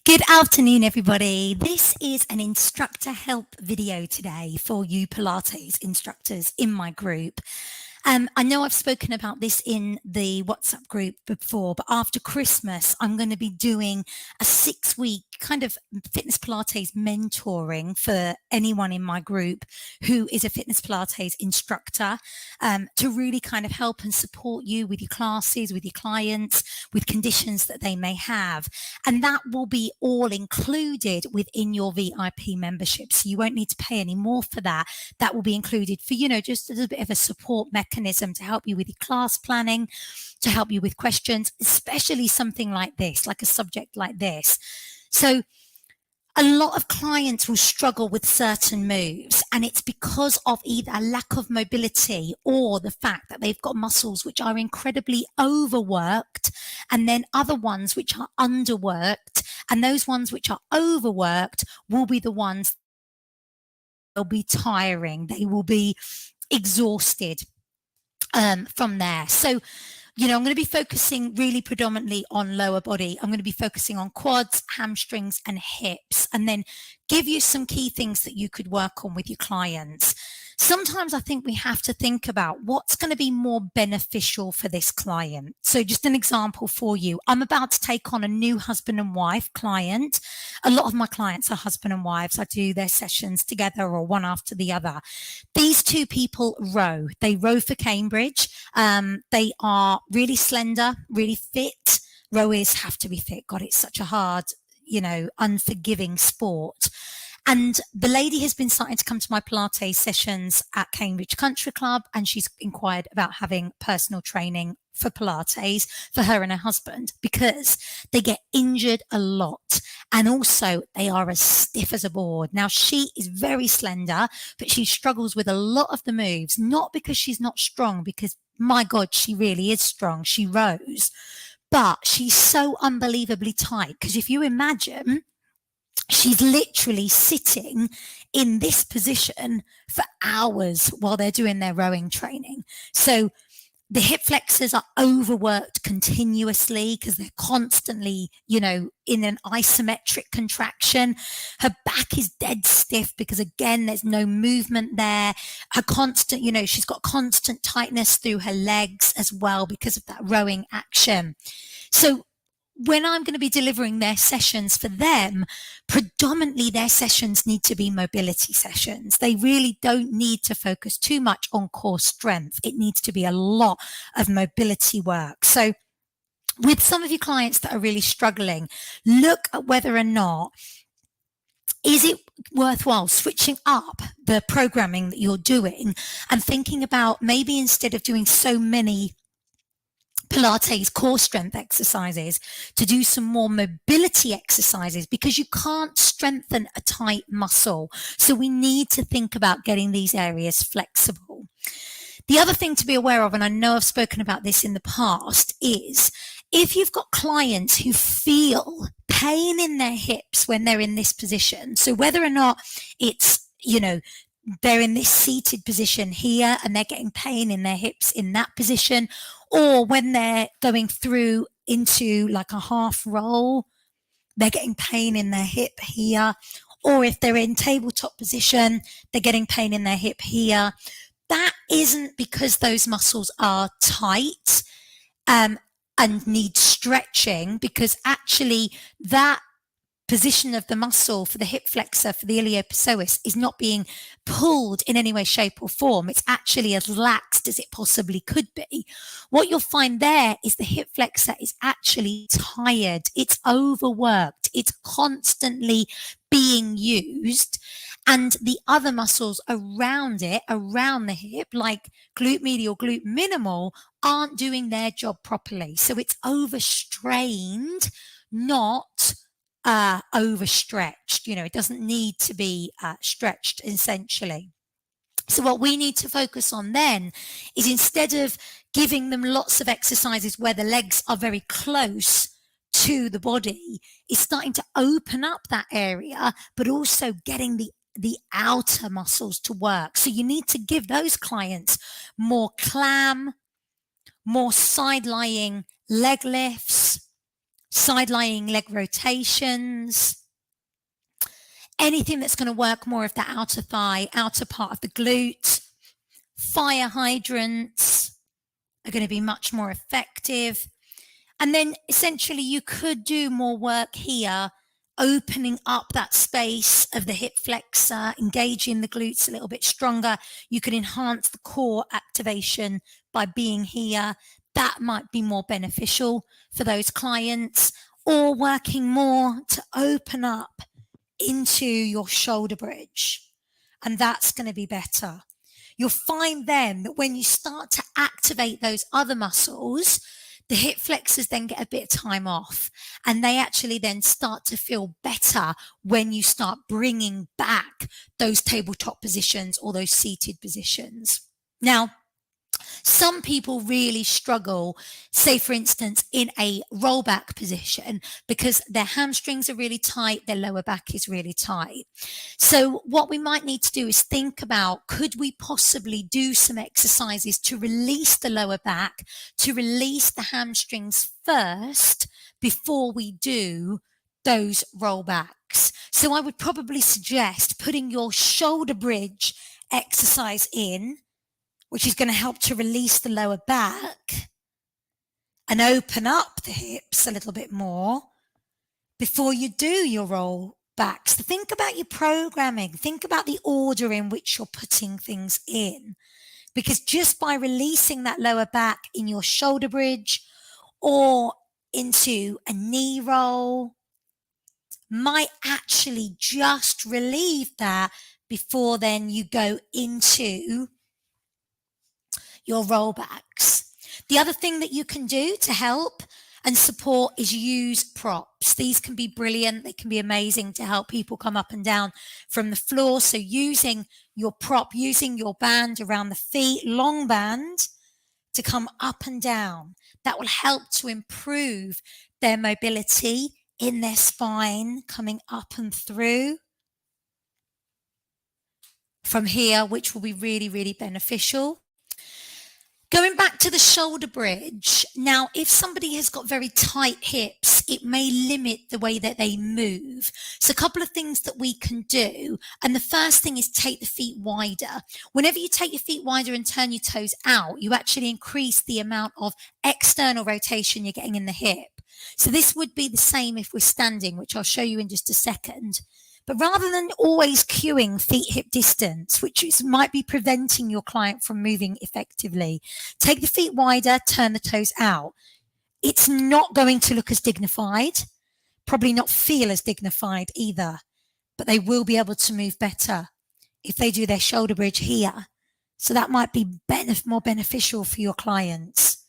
Good afternoon, everybody. This is an instructor help video today for you Pilates instructors in my group. I know I've spoken about this in the WhatsApp group before, but after Christmas, I'm going to be doing a 6-week kind of fitness Pilates mentoring for anyone in my group who is a fitness Pilates instructor, to really kind of help and support you with your classes, with your clients, with conditions that they may have. And that will be all included within your VIP membership. So you won't need to pay any more for that. That will be included for, just as a bit of a support mechanism to help you with your class planning, to help you with questions, especially something like this, like a subject like this. So a lot of clients will struggle with certain moves, and it's because of either a lack of mobility or the fact that they've got muscles which are incredibly overworked, and then other ones which are underworked, and those ones which are overworked will be the ones they'll be tiring, they will be exhausted from there. So I'm going to be focusing really predominantly on lower body. I'm going to be focusing on quads, hamstrings, and hips, and then give you some key things that you could work on with your clients. Sometimes I think we have to think about what's going to be more beneficial for this client. So just an example for you. I'm about to take on a new husband and wife client. A lot of my clients are husband and wives. I do their sessions together or one after the other. These two people row. They row for Cambridge. They are really slender, really fit. Rowers have to be fit. God, it's such a hard, unforgiving sport. And the lady has been starting to come to my Pilates sessions at Cambridge Country Club, and she's inquired about having personal training for Pilates for her and her husband because they get injured a lot, and also they are as stiff as a board. Now, she is very slender, but she struggles with a lot of the moves, not because she's not strong, because my God, she really is strong. She rows, but she's so unbelievably tight, because if you imagine, she's literally sitting in this position for hours while they're doing their rowing training. So the hip flexors are overworked continuously because they're constantly, in an isometric contraction. Her back is dead stiff because, again, there's no movement there. Her constant, she's got constant tightness through her legs as well because of that rowing action. So when I'm going to be delivering their sessions for them, predominantly their sessions need to be mobility sessions. They really don't need to focus too much on core strength. It needs to be a lot of mobility work. So with some of your clients that are really struggling, look at whether or not is it worthwhile switching up the programming that you're doing and thinking about maybe instead of doing so many Pilates core strength exercises, to do some more mobility exercises, because you can't strengthen a tight muscle. So we need to think about getting these areas flexible. The other thing to be aware of, and I know I've spoken about this in the past, is if you've got clients who feel pain in their hips when they're in this position, so whether or not it's, they're in this seated position here and they're getting pain in their hips in that position, or when they're going through into like a half roll, they're getting pain in their hip here, or if they're in tabletop position, they're getting pain in their hip here. That isn't because those muscles are tight and need stretching, because actually that position of the muscle for the hip flexor, for the iliopsoas, is not being pulled in any way, shape or form. It's actually as laxed as it possibly could be. What you'll find there is the hip flexor is actually tired. It's overworked. It's constantly being used. And the other muscles around it, around the hip, like glute medial, glute minimal, aren't doing their job properly. So it's overstrained, not overstretched. It doesn't need to be stretched, essentially. So what we need to focus on then is, instead of giving them lots of exercises where the legs are very close to the body, is starting to open up that area, but also getting the outer muscles to work. So you need to give those clients more clam, more side lying leg lifts, side lying leg rotations, anything that's going to work more of that outer thigh, outer part of the glute. Fire hydrants are going to be much more effective. And then essentially you could do more work here, opening up that space of the hip flexor, engaging the glutes a little bit stronger. You could enhance the core activation by being here. That might be more beneficial for those clients, or working more to open up into your shoulder bridge. And that's going to be better. You'll find then that when you start to activate those other muscles, the hip flexors then get a bit of time off, and they actually then start to feel better when you start bringing back those tabletop positions or those seated positions. Now, some people really struggle, say for instance, in a rollback position because their hamstrings are really tight, their lower back is really tight. So what we might need to do is think about, could we possibly do some exercises to release the lower back, to release the hamstrings first before we do those rollbacks? So I would probably suggest putting your shoulder bridge exercise in, which is going to help to release the lower back and open up the hips a little bit more before you do your roll backs. Think about your programming. Think about the order in which you're putting things in, because just by releasing that lower back in your shoulder bridge or into a knee roll might actually just relieve that before then you go into your rollbacks. The other thing that you can do to help and support is use props. These can be brilliant. They can be amazing to help people come up and down from the floor. So using your prop, using your band around the feet, long band, to come up and down, that will help to improve their mobility in their spine, coming up and through from here, which will be really, really beneficial. Going back to the shoulder bridge, now if somebody has got very tight hips, it may limit the way that they move. So a couple of things that we can do, and the first thing is take the feet wider. Whenever you take your feet wider and turn your toes out, you actually increase the amount of external rotation you're getting in the hip. So this would be the same if we're standing, which I'll show you in just a second. But rather than always cueing feet hip distance, which might be preventing your client from moving effectively, take the feet wider, turn the toes out. It's not going to look as dignified, probably not feel as dignified either, but they will be able to move better if they do their shoulder bridge here. So that might be more beneficial for your clients.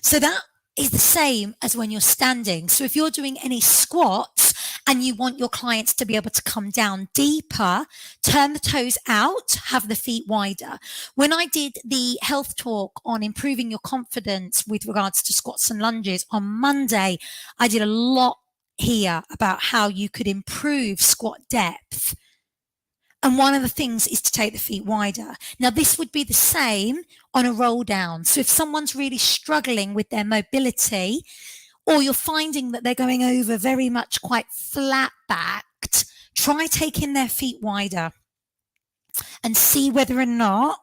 So that is the same as when you're standing. So if you're doing any squats and you want your clients to be able to come down deeper, turn the toes out, have the feet wider. When I did the health talk on improving your confidence with regards to squats and lunges on Monday, I did a lot here about how you could improve squat depth. And one of the things is to take the feet wider. Now, this would be the same on a roll down. So if someone's really struggling with their mobility, or you're finding that they're going over very much quite flat backed, try taking their feet wider and see whether or not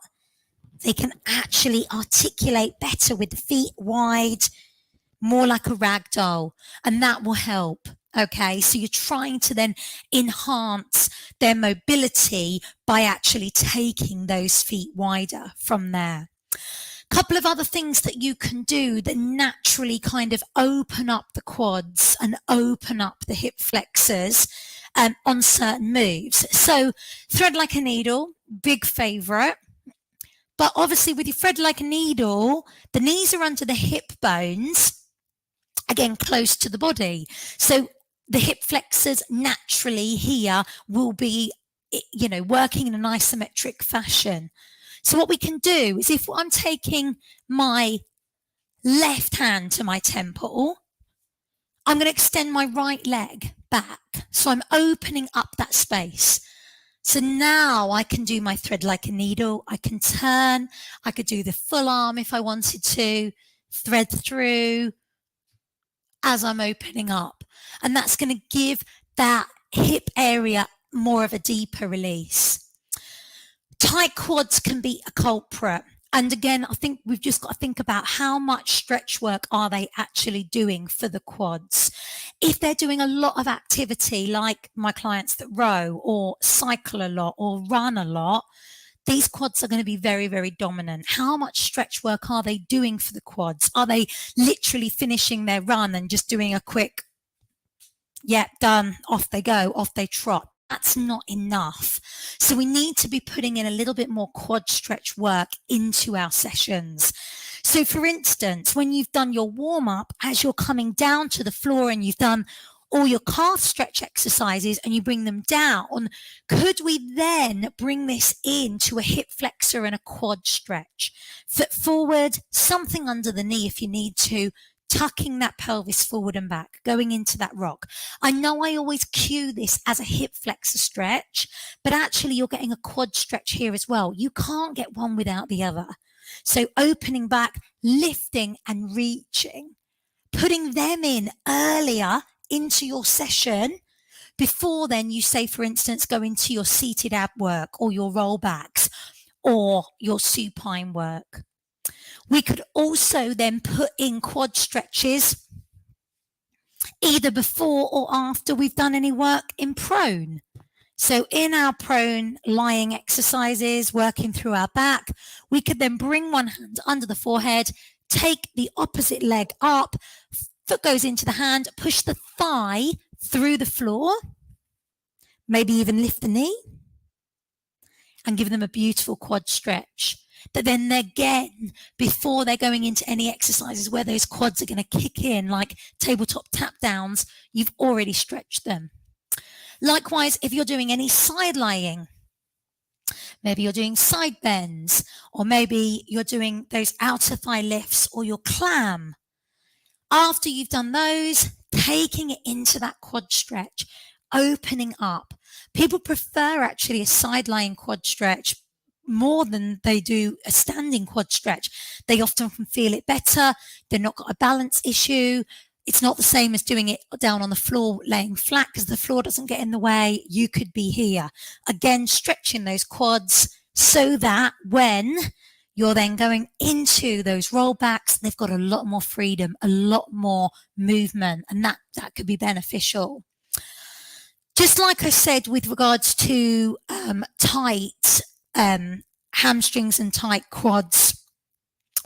they can actually articulate better with the feet wide, more like a rag doll, and that will help. Okay, so you're trying to then enhance their mobility by actually taking those feet wider from there. Couple of other things that you can do that naturally kind of open up the quads and open up the hip flexors on certain moves. So thread like a needle, big favorite. But obviously with your thread like a needle, the knees are under the hip bones, again, close to the body. So the hip flexors naturally here will be, working in an isometric fashion. So what we can do is, if I'm taking my left hand to my temple, I'm going to extend my right leg back. So I'm opening up that space. So now I can do my thread like a needle. I can turn. I could do the full arm if I wanted to, thread through, as I'm opening up. And that's going to give that hip area more of a deeper release. Tight quads can be a culprit. And again, I think we've just got to think about how much stretch work are they actually doing for the quads. If they're doing a lot of activity, like my clients that row or cycle a lot or run a lot, these quads are going to be very, very dominant. How much stretch work are they doing for the quads? Are they literally finishing their run and just doing a quick, yep, done, off they go, off they trot? That's not enough. So we need to be putting in a little bit more quad stretch work into our sessions. So for instance, when you've done your warm up, as you're coming down to the floor and you've done all your calf stretch exercises and you bring them down, could we then bring this into a hip flexor and a quad stretch? Foot forward, something under the knee if you need to, tucking that pelvis forward and back, going into that rock. I know I always cue this as a hip flexor stretch, but actually you're getting a quad stretch here as well. You can't get one without the other. So opening back, lifting and reaching, putting them in earlier into your session before then you say, for instance, go into your seated ab work or your rollbacks or your supine work. We could also then put in quad stretches either before or after we've done any work in prone. So in our prone lying exercises, working through our back, we could then bring one hand under the forehead, take the opposite leg up, foot goes into the hand, push the thigh through the floor, maybe even lift the knee and give them a beautiful quad stretch. But then again, before they're going into any exercises where those quads are going to kick in, like tabletop tap downs, you've already stretched them. Likewise, if you're doing any side lying, maybe you're doing side bends, or maybe you're doing those outer thigh lifts or your clam. After you've done those, taking it into that quad stretch, opening up. People prefer actually a side lying quad stretch more than they do a standing quad stretch. They often can feel it better. They've not got a balance issue. It's not the same as doing it down on the floor, laying flat, because the floor doesn't get in the way. You could be here. Again, stretching those quads so that when you're then going into those rollbacks, they've got a lot more freedom, a lot more movement, and that could be beneficial. Just like I said with regards to tight hamstrings and tight quads,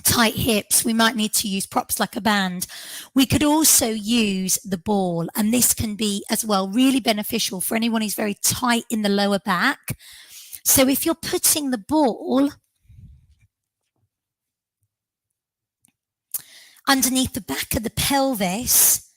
tight hips, we might need to use props like a band. We could also use the ball, and this can be as well really beneficial for anyone who's very tight in the lower back. So if you're putting the ball underneath the back of the pelvis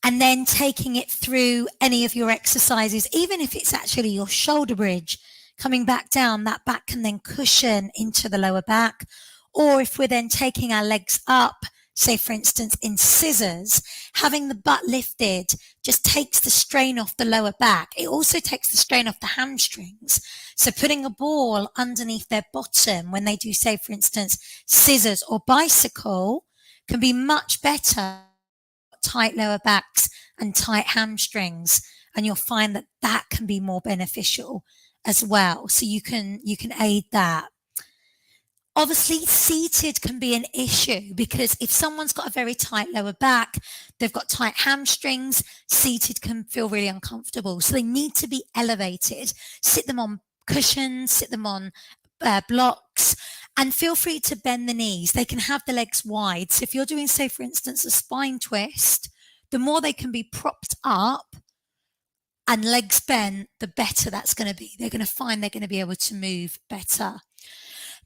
and then taking it through any of your exercises, even if it's actually your shoulder bridge, coming back down, that back can then cushion into the lower back. Or if we're then taking our legs up, say for instance in scissors, having the butt lifted just takes the strain off the lower back. It also takes the strain off the hamstrings. So putting a ball underneath their bottom when they do, say for instance, scissors or bicycle can be much better. Tight lower backs and tight hamstrings, and you'll find that that can be more beneficial as well. So you can aid that. Obviously, seated can be an issue because if someone's got a very tight lower back, they've got tight hamstrings, seated can feel really uncomfortable. So they need to be elevated. Sit them on cushions, sit them on blocks, and feel free to bend the knees. They can have the legs wide. So if you're doing, say, for instance, a spine twist, the more they can be propped up and legs bent, the better that's going to be. They're going to find they're going to be able to move better.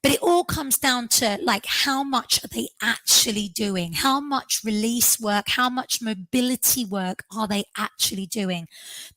But it all comes down to like how much are they actually doing? How much release work, how much mobility work are they actually doing?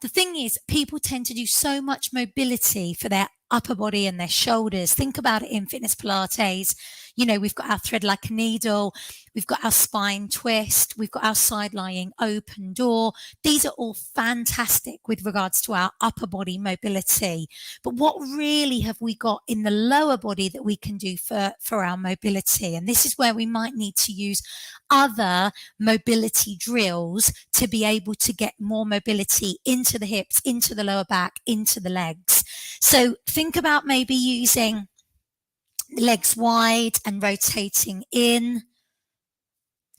The thing is, people tend to do so much mobility for their upper body and their shoulders. Think about it in fitness Pilates. You know, we've got our thread like a needle, we've got our spine twist, we've got our side lying open door. These are all fantastic with regards to our upper body mobility. But what really have we got in the lower body that we can do for our mobility? And this is where we might need to use other mobility drills to be able to get more mobility into the hips, into the lower back, into the legs. So think about maybe using legs wide and rotating in,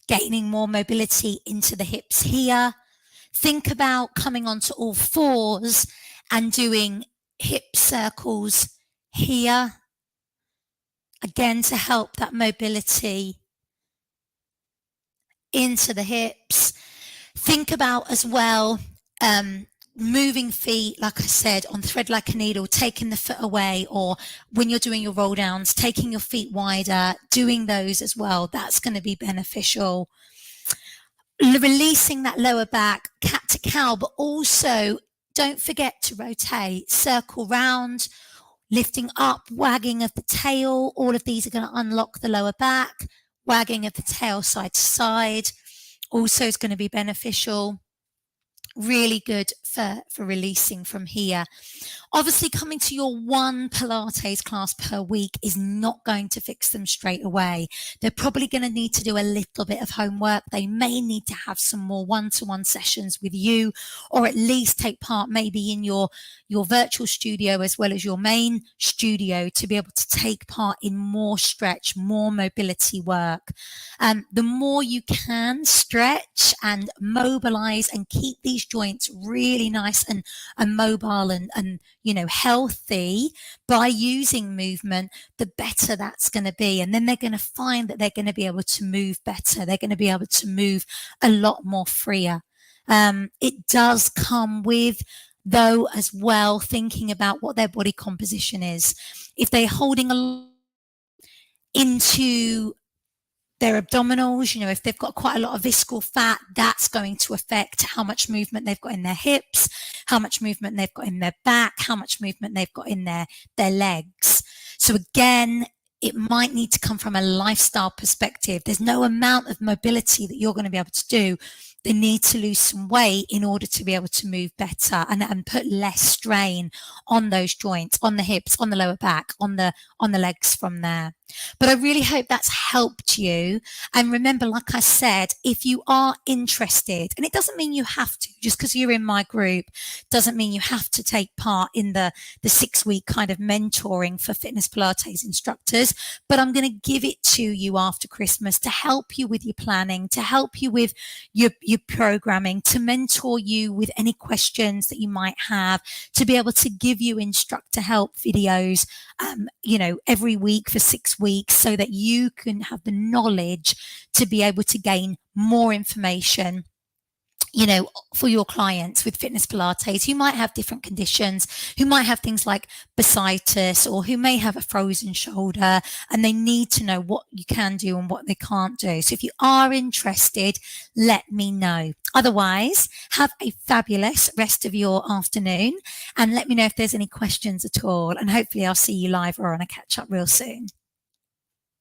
gaining more mobility into the hips here. Think about coming onto all fours and doing hip circles here, again to help that mobility into the hips. Think about as well moving feet, like I said, on thread like a needle, taking the foot away, or when you're doing your roll downs, taking your feet wider, doing those as well. That's going to be beneficial. Releasing that lower back, cat to cow, but also don't forget to rotate, circle round, lifting up, wagging of the tail. All of these are going to unlock the lower back, wagging of the tail side to side. Also is going to be beneficial. Really good for releasing from here. Obviously, coming to your one Pilates class per week is not going to fix them straight away. They're probably going to need to do a little bit of homework. They may need to have some more one-to-one sessions with you, or at least take part maybe in your virtual studio as well as your main studio to be able to take part in more stretch, more mobility work. The more you can stretch and mobilize and keep these joints really nice and mobile and healthy by using movement, the better that's going to be. And then they're going to find that they're going to be able to move better. They're going to be able to move a lot more freer. It does come with, though, as well, thinking about what their body composition is. If they're holding a lot into their abdominals, if they've got quite a lot of visceral fat, that's going to affect how much movement they've got in their hips, how much movement they've got in their back, how much movement they've got in their legs. So again, it might need to come from a lifestyle perspective. There's no amount of mobility that you're going to be able to do. They need to lose some weight in order to be able to move better and put less strain on those joints, on the hips, on the lower back, on the legs from there. But I really hope that's helped you. And remember, like I said, if you are interested, and it doesn't mean you have to, just because you're in my group, doesn't mean you have to take part in the 6-week kind of mentoring for fitness Pilates instructors, but I'm going to give it to you after Christmas to help you with your planning, to help you with your programming, to mentor you with any questions that you might have, to be able to give you instructor help videos, every week for 6 weeks, so that you can have the knowledge to be able to gain more information for your clients with fitness Pilates who might have different conditions, who might have things like bursitis, or who may have a frozen shoulder, and they need to know what you can do and what they can't do. So if you are interested, let me know. Otherwise, have a fabulous rest of your afternoon, and let me know if there's any questions at all, and hopefully I'll see you live or on a catch up real soon.